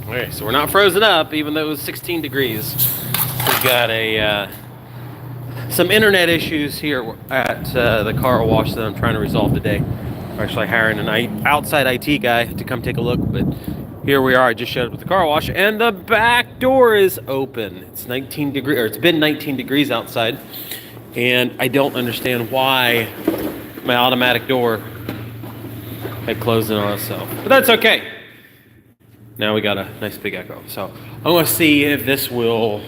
Okay, so we're not frozen up, even though it was 16 degrees. We've got some internet issues here at the car wash that I'm trying to resolve today. We're actually hiring an outside IT guy to come take a look, but here we are. I just showed up at the car wash, and the back door is open. It's 19 degrees, or it's been 19 degrees outside, and I don't understand why my automatic door had closed in on itself, but that's okay. Now we got a nice big echo. So I want to see if this will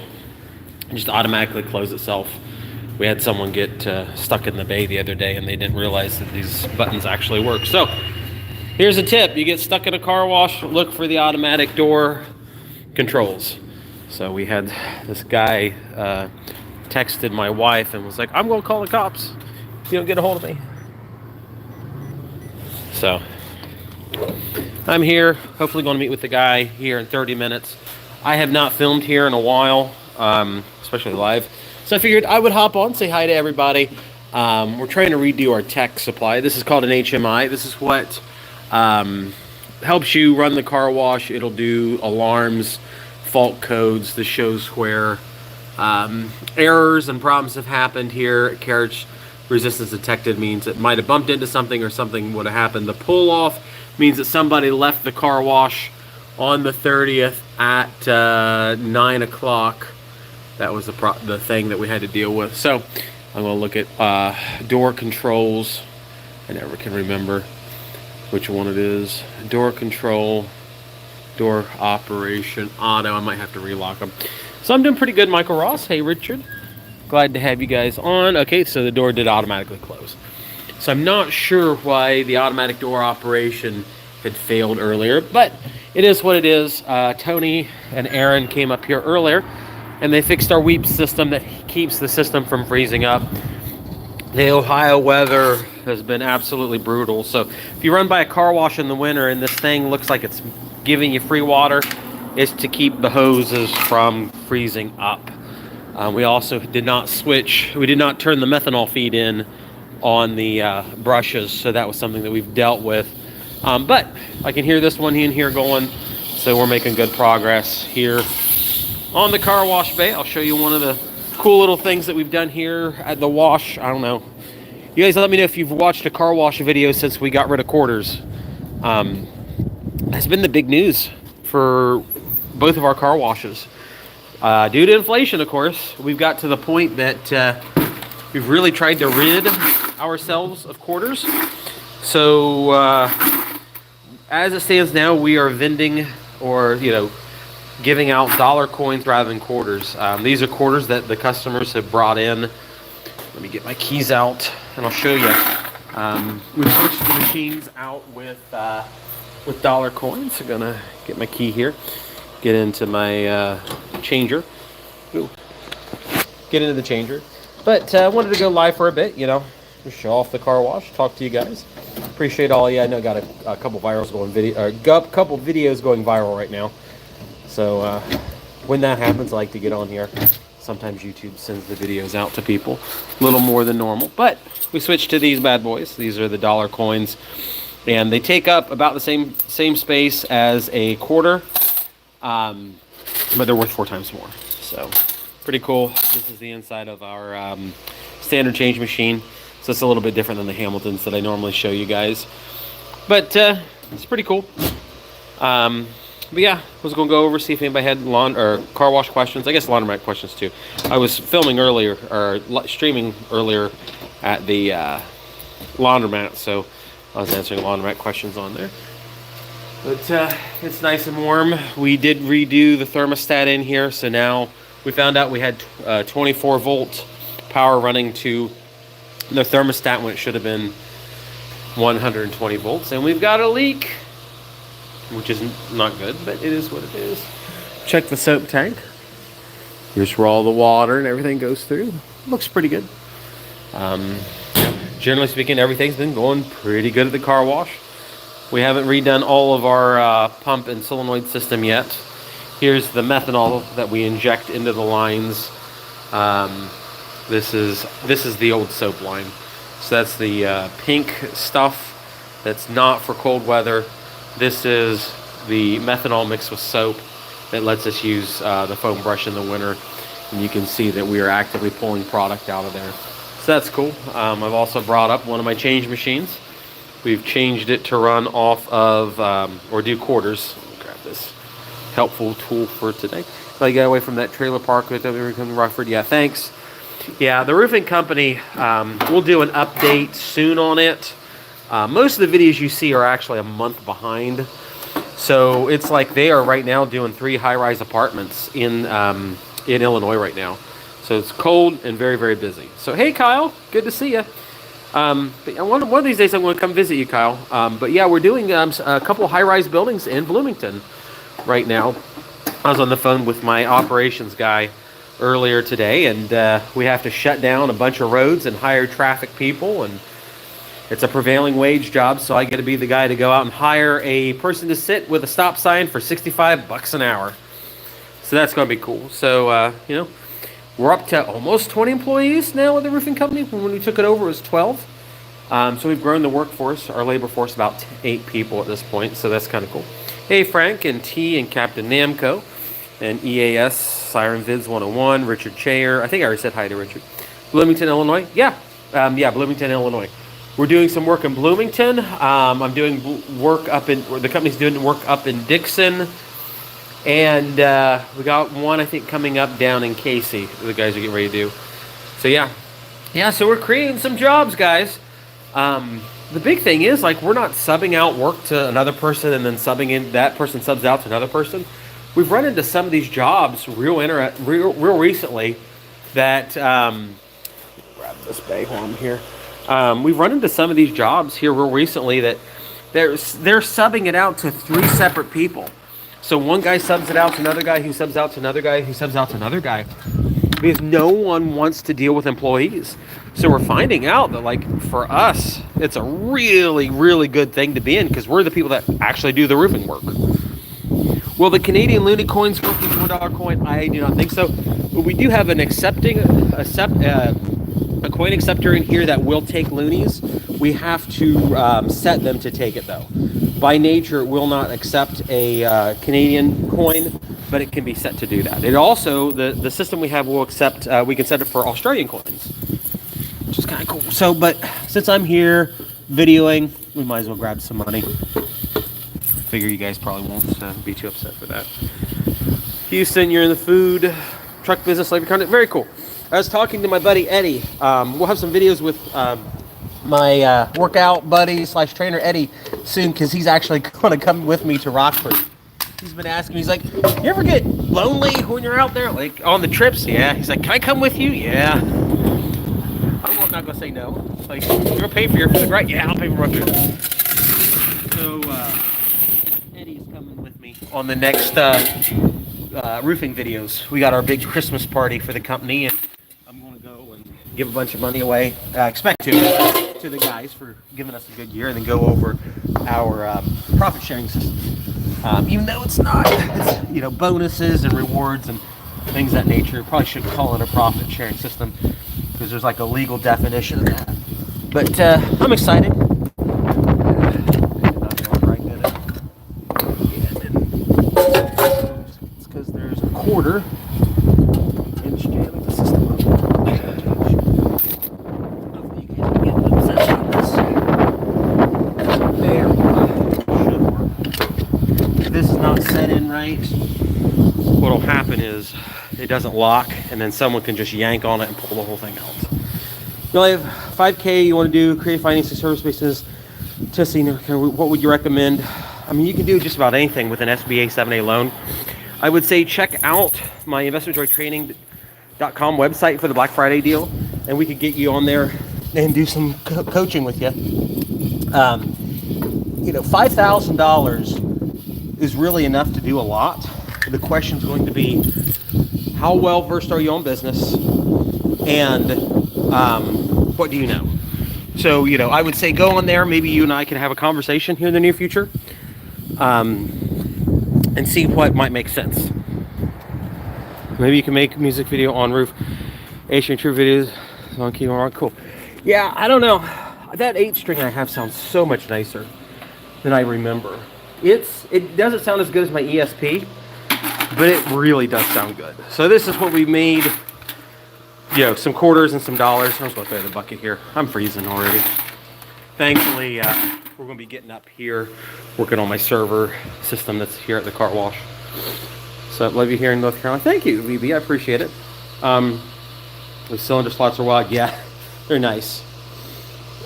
just automatically close itself. We had someone get stuck in the bay the other day and they didn't realize that these buttons actually work. So here's a tip. You get stuck in a car wash, look for the automatic door controls. So we had this guy texted my wife and was like, I'm going to call the cops if you don't get a hold of me. So I'm here, hopefully going to meet with the guy here in 30 minutes. I have not filmed here in a while, especially live. So I figured I would hop on, say hi to everybody. We're trying to redo our tech supply. This is called an HMI. This is what helps you run the car wash. It'll do alarms, fault codes. This shows where errors and problems have happened here. Carriage resistance detected means it might have bumped into something or something would have happened. The pull off means that somebody left the car wash on the 30th at 9 o'clock. That was the thing that we had to deal with. So I'm going to look at door controls. I never can remember which one it is. Door control, door operation, auto. I might have to relock them. So I'm doing pretty good, Michael Ross. Hey, Richard. Glad to have you guys on. Okay, so the door did automatically close. So I'm not sure why the automatic door operation had failed earlier, but it is what it is. Tony and Aaron came up here earlier, and they fixed our weep system that keeps the system from freezing up. The Ohio weather has been absolutely brutal. So if you run by a car wash in the winter and this thing looks like it's giving you free water, it's to keep the hoses from freezing up. We also did not we did not turn the methanol feed in on the brushes, so that was something that we've dealt with. But I can hear this one in here going, so we're making good progress here on the car wash bay. I'll show you one of the cool little things that we've done here at the wash. I don't know. You guys let me know if you've watched a car wash video since we got rid of quarters. That's been the big news for both of our car washes. Due to inflation, of course, we've got to the point that we've really tried to rid ourselves of quarters. So as it stands now, we are vending or, giving out dollar coins rather than quarters. These are quarters that the customers have brought in. Let me get my keys out and I'll show you. We switched the machines out with dollar coins. I'm gonna get my key here. Get into my changer. Ooh. Get into the changer. But I wanted to go live for a bit, just show off the car wash, talk to you guys. Appreciate all you. I know I got a couple videos going viral right now. So when that happens, I like to get on here. Sometimes YouTube sends the videos out to people a little more than normal. But we switched to these bad boys. These are the dollar coins. And they take up about the same space as a quarter. But they're worth 4 times more. So pretty cool. This is the inside of our standard change machine. So it's a little bit different than the Hamiltons that I normally show you guys. But it's pretty cool. But yeah, I was going to go over, see if anybody had car wash questions. I guess laundromat questions too. I was filming earlier, or streaming earlier at the laundromat, so I was answering laundromat questions on there. But it's nice and warm. We did redo the thermostat in here, so now we found out we had 24 volt power running to the thermostat when it should have been 120 volts, and we've got a leak, which is not good, but it is what it is. Check the soap tank. Here's where all the water and everything goes through. Looks pretty good. Generally speaking, everything's been going pretty good at the car wash. We haven't redone all of our pump and solenoid system yet. Here's the methanol that we inject into the lines. This is the old soap line. So that's the pink stuff that's not for cold weather. This is the methanol mixed with soap that lets us use the foam brush in the winter. And you can see that we are actively pulling product out of there. So that's cool. I've also brought up one of my change machines. We've changed it to run off of, or do quarters. Grab this helpful tool for today. So I got away from that trailer park with Rockford. Yeah, thanks. Yeah, the roofing company, we'll do an update soon on it. Most of the videos you see are actually a month behind. So it's like they are right now doing 3 high-rise apartments in Illinois right now. So it's cold and very, very busy. So hey, Kyle, good to see you. But one of these days I'm going to come visit you, Kyle. But yeah, we're doing a couple high-rise buildings in Bloomington right now. I was on the phone with my operations guy earlier today, and we have to shut down a bunch of roads and hire traffic people, and it's a prevailing wage job, so I get to be the guy to go out and hire a person to sit with a stop sign for $65 an hour. So that's going to be cool. So, you know, we're up to almost 20 employees now with the roofing company. When we took it over, it was 12. So we've grown the workforce, our labor force, about 8 people at this point, so that's kind of cool. Hey, Frank and T and Captain Namco and EAS, Siren Vids 101, Richard Chair. I think I already said hi to Richard. Bloomington, Illinois. Yeah, Bloomington, Illinois. We're doing some work in Bloomington. I'm doing work up in, or the company's doing work up in Dixon. And we got one, I think, coming up down in Casey, the guys are getting ready to do. So yeah, so we're creating some jobs, guys. The big thing is, like, we're not subbing out work to another person and then subbing in, that person subs out to another person. We've run into some of these jobs real recently that, grab this Bayhorn here. We've run into some of these jobs here real recently that they're subbing it out to 3 separate people. So one guy subs it out to another guy, who subs out to another guy, who subs out to another guy, because no one wants to deal with employees. So we're finding out that, like, for us, it's a really, really good thing to be in, because we're the people that actually do the roofing work. Will the Canadian Looney coins work with $1 coin? I do not think so. But we do have an a coin acceptor in here that will take loonies. We have to set them to take it, though. By nature, it will not accept a Canadian coin, but it can be set to do that. It also, the system we have will accept, we can set it for Australian coins, which is kind of cool. So, but since I'm here videoing, we might as well grab some money. Figure you guys probably won't be too upset for that. Houston, you're in the food truck business, slavery content. Very cool. I was talking to my buddy Eddie. We'll have some videos with my workout buddy / trainer Eddie soon, because he's actually going to come with me to Rockford. He's been asking me, he's like, you ever get lonely when you're out there, like on the trips? Yeah. He's like, can I come with you? Yeah. I'm not going to say no. Like, you're going to pay for your food, right? Yeah, I'll pay for my food. So, Eddie's coming with me on the next roofing videos. We got our big Christmas party for the company, and I'm going to go and give a bunch of money away. Expect to the guys for giving us a good year, and then go over our profit sharing system. Even though it's not, it's, you know, bonuses and rewards and things of that nature. Probably shouldn't call it a profit sharing system, because there's like a legal definition of that. But I'm excited. It's because there's a quarter inch jamming the system up. Hopefully you guys can get an obsession on this. There. Should work. If this is not set in right, what'll happen is it doesn't lock, and then someone can just yank on it and pull the whole thing out. You only have 5K you want to do, create financing service business, testing, what would you recommend? I mean, you can do just about anything with an SBA 7A loan. I would say check out my investmentjoytraining.com website for the Black Friday deal, and we could get you on there and do some coaching with you. You know, $5,000 is really enough to do a lot. The question's going to be, how well versed are you on business, and what do you know? So, you know, I would say go on there. Maybe you and I can have a conversation here in the near future, and see what might make sense. Maybe you can make a music video on roof. Asian True videos on Key Rock. Cool. Yeah, I don't know. That 8-string I have sounds so much nicer than I remember. It doesn't sound as good as my ESP, but it really does sound good. So this is what we made. You know, some quarters and some dollars. I'm just gonna throw the bucket here. I'm freezing already. Thankfully, we're gonna be getting up here, working on my server system that's here at the car wash. So I love you here in North Carolina. Thank you, VB. I appreciate it. The cylinder slots are wide. Yeah, they're nice.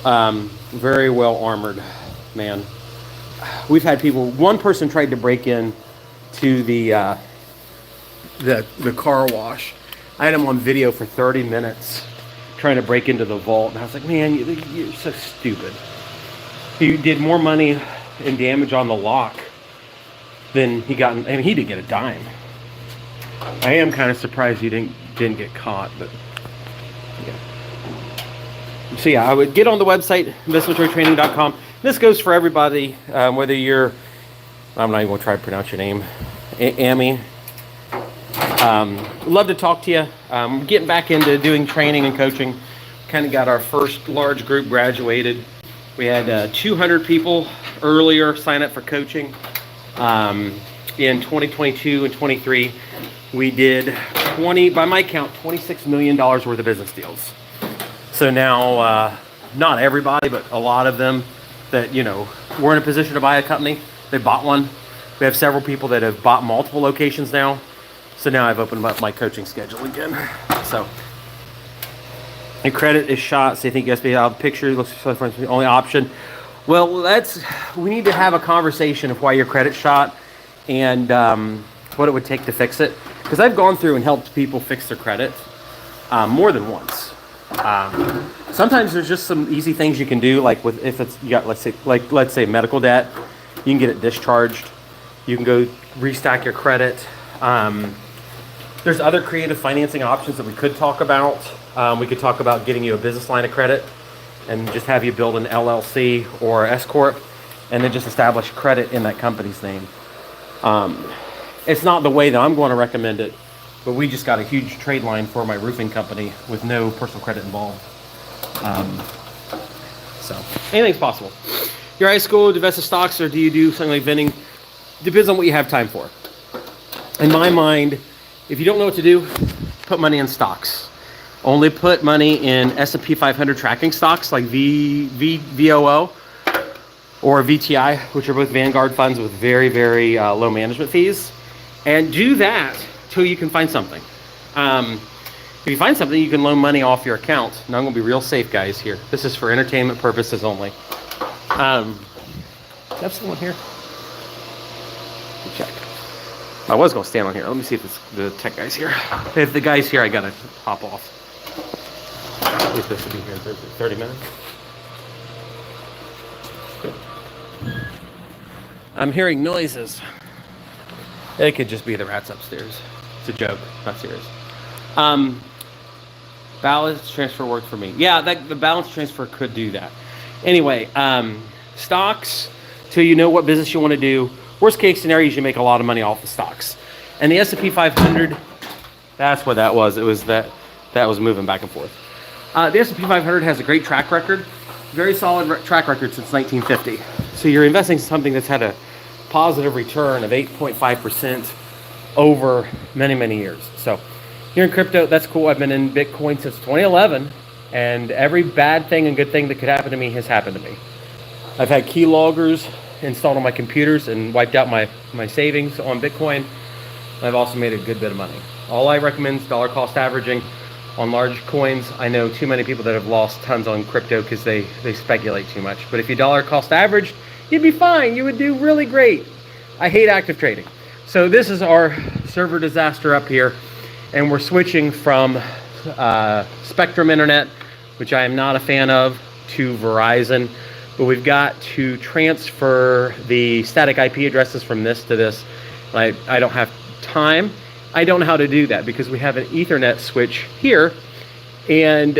Very well armored, man. We've had people. One person tried to break in to the car wash. I had him on video for 30 minutes trying to break into the vault. And I was like, man, you're so stupid. He did more money in damage on the lock than he got. I mean, he didn't get a dime. I am kind of surprised he didn't get caught, but yeah. So yeah, I would get on the website, investmentorytraining.com. This goes for everybody, whether you're, I'm not even going to try to pronounce your name, Amy. Love to talk to you. Getting back into doing training and coaching. Kind of got our first large group graduated. We had 200 people earlier sign up for coaching. In 2022 and 23, we did by my count, $26 million worth of business deals. So now, not everybody, but a lot of them that, you know, were in a position to buy a company, they bought one. We have several people that have bought multiple locations now. So now I've opened up my coaching schedule again. So, and credit is shot. So you think SBA out picture looks like the only option. Well, we need to have a conversation of why your credit's shot and what it would take to fix it. Because I've gone through and helped people fix their credit more than once. Sometimes there's just some easy things you can do, like if it's you got let's say medical debt, you can get it discharged. You can go restack your credit. There's other creative financing options that we could talk about. We could talk about getting you a business line of credit and just have you build an LLC or S Corp and then just establish credit in that company's name. It's not the way that I'm going to recommend it, but we just got a huge trade line for my roofing company with no personal credit involved. So anything's possible. Your high school, do you invest in stocks or do you do something like vending? Depends on what you have time for. In my mind, if you don't know what to do, put money in stocks. Only put money in S&P 500 tracking stocks like VOO or VTI, which are both Vanguard funds with very, very low management fees. And do that till you can find something. If you find something, you can loan money off your account. Now I'm gonna be real safe, guys, here. This is for entertainment purposes only. Do I have someone here? Let me check. I was gonna stand on here. Let me see if the tech guy's here. If the guy's here, I gotta hop off. He's supposed to be here in 30 minutes. Good. I'm hearing noises. It could just be the rats upstairs. It's a joke, not serious. Balance transfer worked for me. Yeah, the balance transfer could do that. Anyway, stocks, till you know what business you want to do. Worst case scenario is you make a lot of money off the stocks. And the S&P 500, that's what that was. It was that was moving back and forth. The S&P 500 has a great track record, very solid track record since 1950. So you're investing in something that's had a positive return of 8.5% over many, many years. So you're in crypto, that's cool. I've been in Bitcoin since 2011, and every bad thing and good thing that could happen to me has happened to me. I've had keyloggers installed on my computers and wiped out my savings on Bitcoin. I've also made a good bit of money. All I recommend is dollar cost averaging on large coins. I know too many people that have lost tons on crypto because they speculate too much. But if you dollar cost averaged, you'd be fine. You would do really great. I hate active trading. So this is our server disaster up here. And we're switching from Spectrum Internet, which I am not a fan of, to Verizon. But we've got to transfer the static IP addresses from this to this. I don't have time. I don't know how to do that because we have an Ethernet switch here, and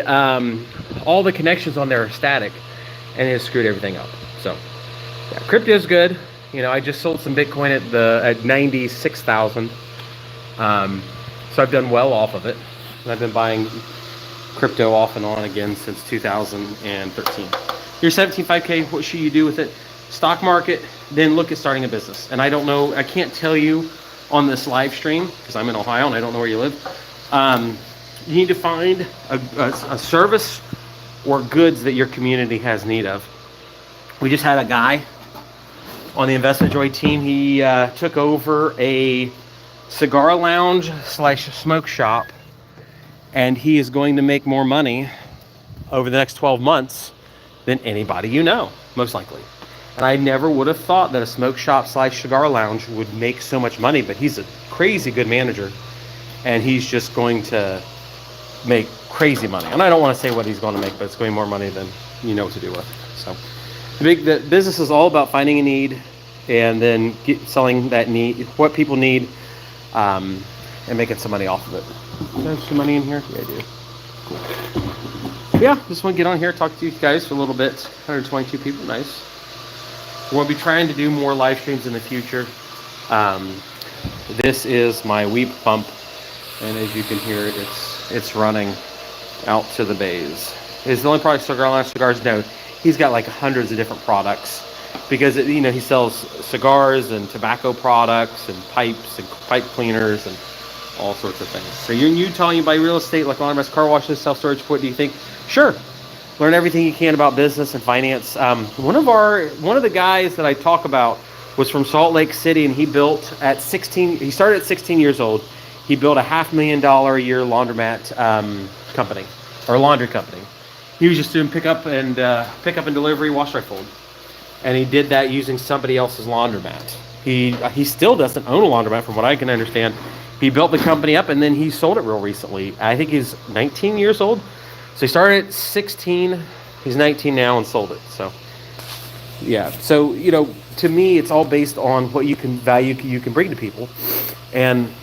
all the connections on there are static, and it has screwed everything up. So, yeah, crypto is good. You know, I just sold some Bitcoin at 96,000. So I've done well off of it. And I've been buying crypto off and on again since 2013. Your 17.5K, what should you do with it? stock market, then look at starting a business. And I don't know, I can't tell you on this live stream because I'm in Ohio and I don't know where you live. You need to find a service or goods that your community has need of. We just had a guy on the Investment Joy team. He took over a cigar lounge slash smoke shop, and he is going to make more money over the next 12 months than anybody you know, most likely. And I never would have thought that a smoke shop slash cigar lounge would make so much money, but he's a crazy good manager, and he's just going to make crazy money. And I don't want to say what he's going to make, but it's going to be more money than you know what to do with. So the business is all about finding a need and then selling that need, what people need, and making some money off of it. Do I have some money in here? Yeah, I do. Cool. Yeah, just want to get on here, talk to you guys for a little bit. 122 people, nice. We'll be trying to do more live streams in the future. This is my weep pump, and as you can hear, it's running out to the bays. Is the only product Cigar Lounge Cigars? No, he's got like hundreds of different products because he sells cigars and tobacco products and pipes and pipe cleaners and all sorts of things. So you're in Utah, you buy real estate like laundromats, car washes, self-storage. What do you think? Sure. Learn everything you can about business and finance. One of the guys that I talk about was from Salt Lake City, and he built at 16. He started at 16 years old. He built a $500,000 a year laundromat company or laundry company. He was just doing pick up and delivery, wash, dry, fold, and he did that using somebody else's laundromat. He still doesn't own a laundromat, from what I can understand. He built the company up, and then he sold it real recently. I think he's 19 years old. So he started at 16, he's 19 now and sold it. So, yeah. So, to me, it's all based on what you can bring to people. And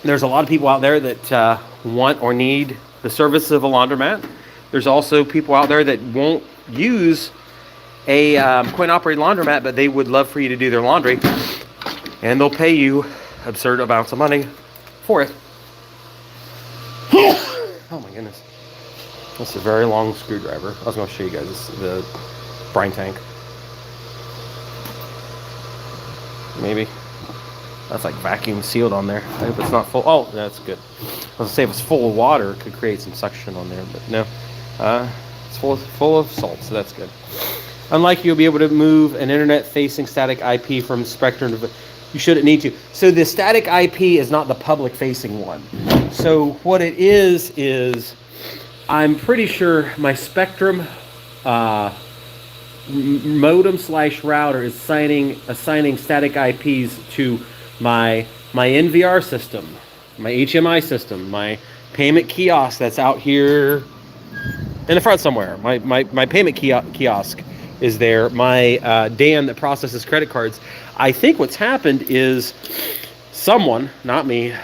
there's a lot of people out there that want or need the service of a laundromat. There's also people out there that won't use a coin-operated laundromat, but they would love for you to do their laundry. And they'll pay you absurd amounts of money for it. Oh my goodness. That's a very long screwdriver. I was going to show you guys the brine tank. Maybe. That's like vacuum sealed on there. I hope it's not full. Oh, that's good. I was going to say if it's full of water, it could create some suction on there, but no. It's full of salt, so that's good. Unlike you'll be able to move an internet-facing static IP from Spectrum to... You shouldn't need to. So the static IP is not the public-facing one. So what it is I'm pretty sure my Spectrum modem slash router is assigning static IPs to my NVR system, my HMI system, my payment kiosk that's out here in the front somewhere. My payment kiosk is there. My Dan that processes credit cards. I think what's happened is someone, not me,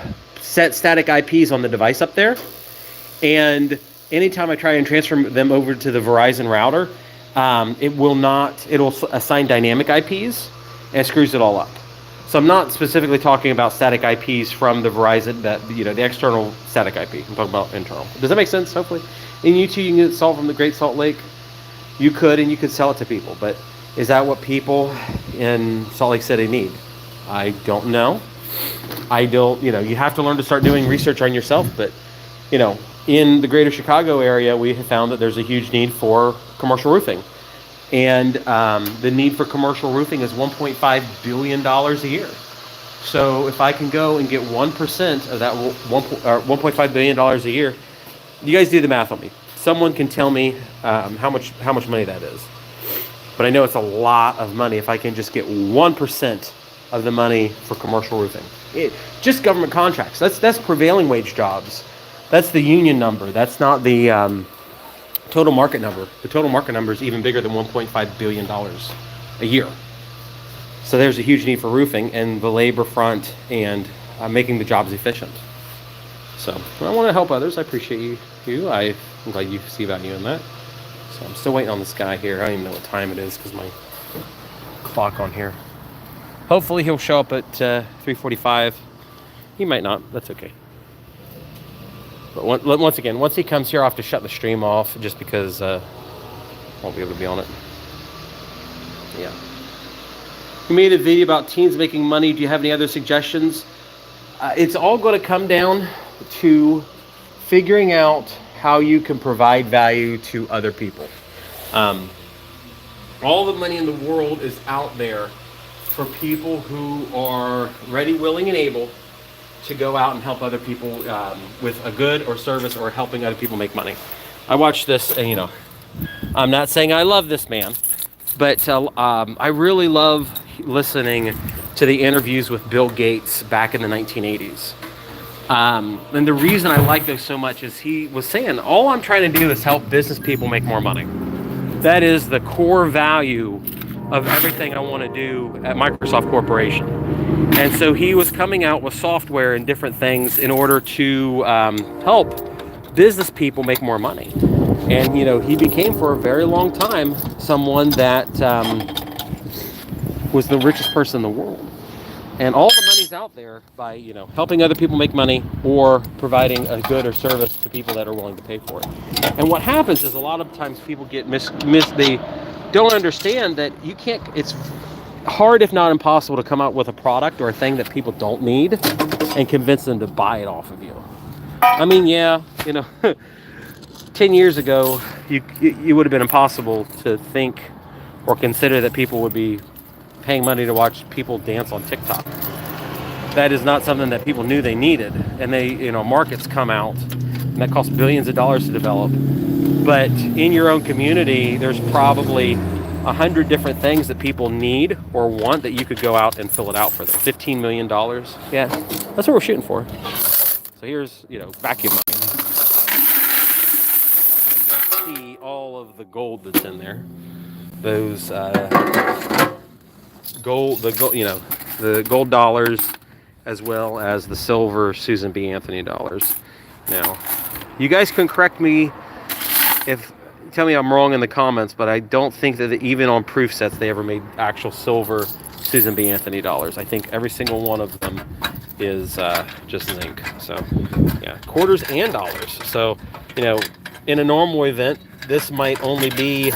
set static IPs on the device up there, and anytime I try and transfer them over to the Verizon router, it'll assign dynamic IPs and it screws it all up. So I'm not specifically talking about static IPs from the Verizon, the external static IP. I'm talking about internal. Does that make sense? Hopefully. In YouTube, you can get salt from the Great Salt Lake. You could sell it to people, but is that what people in Salt Lake City need? I don't know. You have to learn to start doing research on yourself, but, in the greater Chicago area, we have found that there's a huge need for commercial roofing. And the need for commercial roofing is $1.5 billion a year. So if I can go and get 1% of that $1.5 billion a year, you guys do the math on me. Someone can tell me how much money that is. But I know it's a lot of money if I can just get 1% of the money for commercial roofing. Just government contracts. That's prevailing wage jobs. That's the union number. That's not the total market number. The total market number is even bigger than $1.5 billion a year. So there's a huge need for roofing and the labor front and making the jobs efficient. So I want to help others. I appreciate you. I'm glad you see value in that. So I'm still waiting on this guy here. I don't even know what time it is because my clock on here. Hopefully he'll show up at 3:45. He might not. That's okay. But once again, once he comes here, I'll have to shut the stream off just because I won't be able to be on it. Yeah. You made a video about teens making money. Do you have any other suggestions? It's all going to come down to figuring out how you can provide value to other people. All the money in the world is out there for people who are ready, willing, and able to go out and help other people with a good or service or helping other people make money. I watched this, and I'm not saying I love this man, but I really love listening to the interviews with Bill Gates back in the 1980s. And the reason I like those so much is he was saying, all I'm trying to do is help business people make more money. That is the core value of everything I want to do at Microsoft Corporation. And so he was coming out with software and different things in order to help business people make more money. And, he became for a very long time someone that was the richest person in the world. And all the money's out there by, helping other people make money or providing a good or service to people that are willing to pay for it. And what happens is a lot of times people get they don't understand that you can't, it's hard if not impossible to come out with a product or a thing that people don't need and convince them to buy it off of you. I mean, 10 years ago, you would have been impossible to think or consider that people would be paying money to watch people dance on TikTok. That is not something that people knew they needed. And markets come out and that costs billions of dollars to develop. But in your own community, there's probably 100 different things that people need or want that you could go out and fill it out for them. $15 million. Yeah, that's what we're shooting for. So here's, vacuum money. See all of the gold that's in there. Those the gold dollars, as well as the silver Susan B. Anthony dollars. Now, you guys can correct me tell me I'm wrong in the comments, but I don't think that even on proof sets they ever made actual silver Susan B. Anthony dollars. I think every single one of them is just zinc. So, yeah, quarters and dollars. So, in a normal event, this might only be,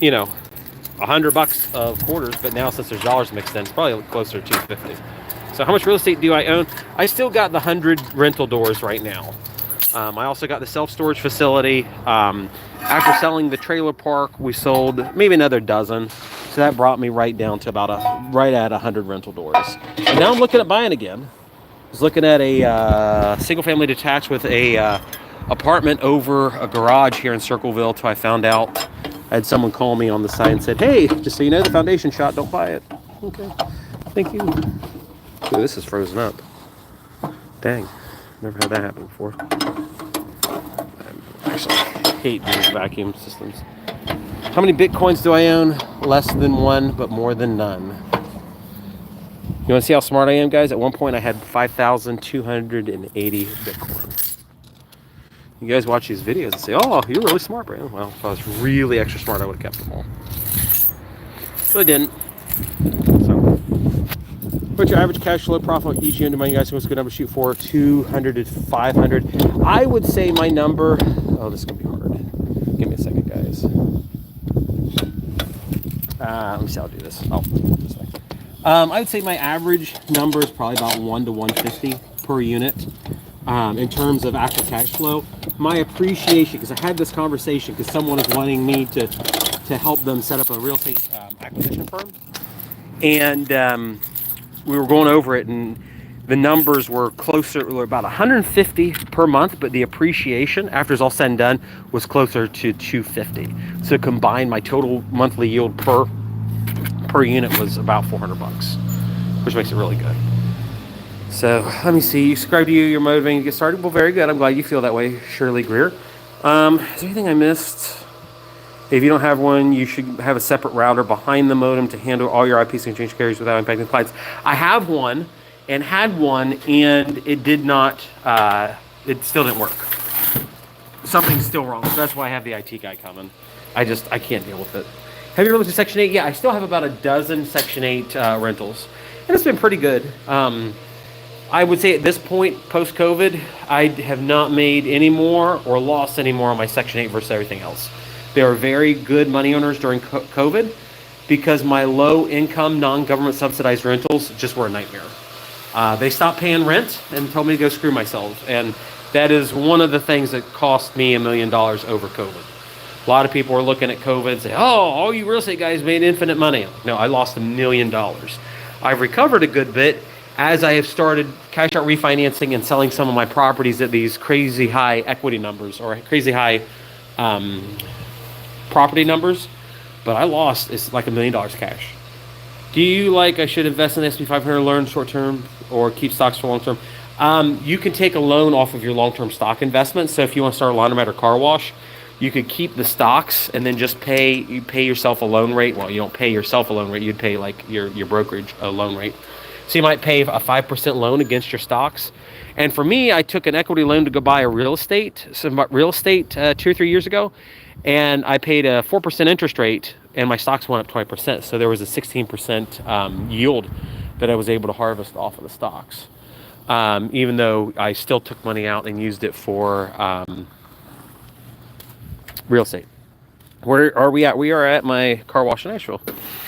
$100 of quarters, but now since there's dollars mixed in, it's probably closer to $250. So how much real estate do I own? I still got the 100 rental doors right now. I also got the self-storage facility. After selling the trailer park, we sold maybe another dozen. So that brought me right down to right at 100 rental doors. And now I'm looking at buying again. I was looking at a single-family detached with a apartment over a garage here in Circleville till I found out. I had someone call me on the side and said, "Hey, just so you know, the foundation shot, don't buy it." Okay, thank you. Ooh, this is frozen up. Dang, never had that happen before. I actually hate these vacuum systems. How many Bitcoins do I own? Less than one, but more than none. You want to see how smart I am, guys? At one point, I had 5,280 Bitcoin. You guys watch these videos and say, "Oh, you're really smart, Brandon." Well, if I was really extra smart, I would have kept them all. So I didn't. So, what's your average cash flow profit each unit? You guys, what's a good number to shoot for? 200 to 500. I would say my number. Oh, this is gonna be hard. Give me a second, guys. Let me see how I'll do this. Oh, this way. I would say my average number is probably about 1 to 150 per unit. In terms of actual cash flow, my appreciation, because I had this conversation because someone is wanting me to help them set up a real estate acquisition firm, and we were going over it, and the numbers were about 150 per month, but the appreciation after it's all said and done was closer to 250. So combined, my total monthly yield per unit was about $400, which makes it really good. So let me see. Subscribe to you. You're motivating to get started. Well, very good. I'm glad you feel that way, Shirley Greer. Is there anything I missed? If you don't have one, you should have a separate router behind the modem to handle all your IPs and change carriers without impacting clients. I have one and had one, and it did not. It still didn't work. Something's still wrong. So that's why I have the IT guy coming. I can't deal with it. Have you ever looked at Section 8? Yeah, I still have about a dozen Section 8 rentals, and it's been pretty good. I would say at this point, post-COVID, I have not made any more or lost any more on my Section 8 versus everything else. They are very good money owners during COVID, because my low income, non-government subsidized rentals just were a nightmare. They stopped paying rent and told me to go screw myself. And that is one of the things that cost me $1 million over COVID. A lot of people are looking at COVID and say, oh, all you real estate guys made infinite money. No, I lost $1 million. I've recovered a good bit as I have started cash out refinancing and selling some of my properties at these crazy high equity numbers or crazy high property numbers. But I lost, it's like $1 million cash. Do you like I should invest in the S&P 500, learn short term, or keep stocks for long term? You can take a loan off of your long-term stock investment. So if you want to start a laundromat or car wash, you could keep the stocks and then just pay yourself a loan rate. Well, you don't pay yourself a loan rate. You'd pay like your brokerage a loan rate. So you might pay a 5% loan against your stocks. And for me, I took an equity loan to go buy some real estate 2 or 3 years ago. And I paid a 4% interest rate and my stocks went up 20%. So there was a 16% yield that I was able to harvest off of the stocks. Even though I still took money out and used it for real estate. Where are we at? We are at my car wash in Nashville.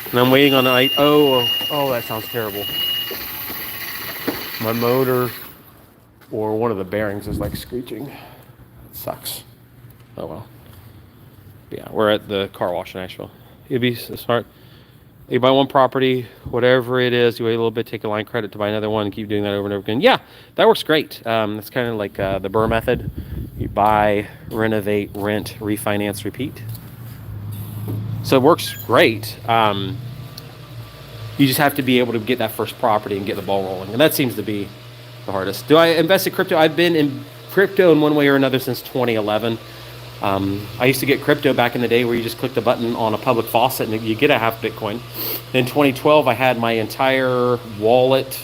And I'm waiting on the night. Oh, that sounds terrible. My motor or one of the bearings is like screeching. It sucks. Oh well. Yeah, we're at the car wash in Nashville. You'd be smart. You buy one property, whatever it is, you wait a little bit, take a line credit to buy another one, and keep doing that over and over again. Yeah, that works great. It's kind of like the Burr method. You buy, renovate, rent, refinance, repeat. So it works great. You just have to be able to get that first property and get the ball rolling. And that seems to be the hardest. Do I invest in crypto? I've been in crypto in one way or another since 2011. I used to get crypto back in the day where you just click the button on a public faucet and you get a half Bitcoin. In 2012, I had my entire wallet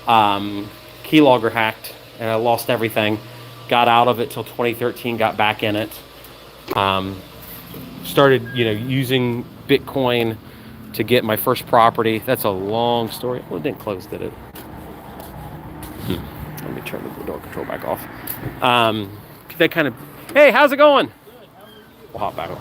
keylogger hacked and I lost everything. Got out of it till 2013, got back in it. Started, using Bitcoin to get my first property. That's a long story. Well, it didn't close, did it? Let me turn the door control back off. That kind of, hey, how's it going? Good. How are you? We'll hop back up.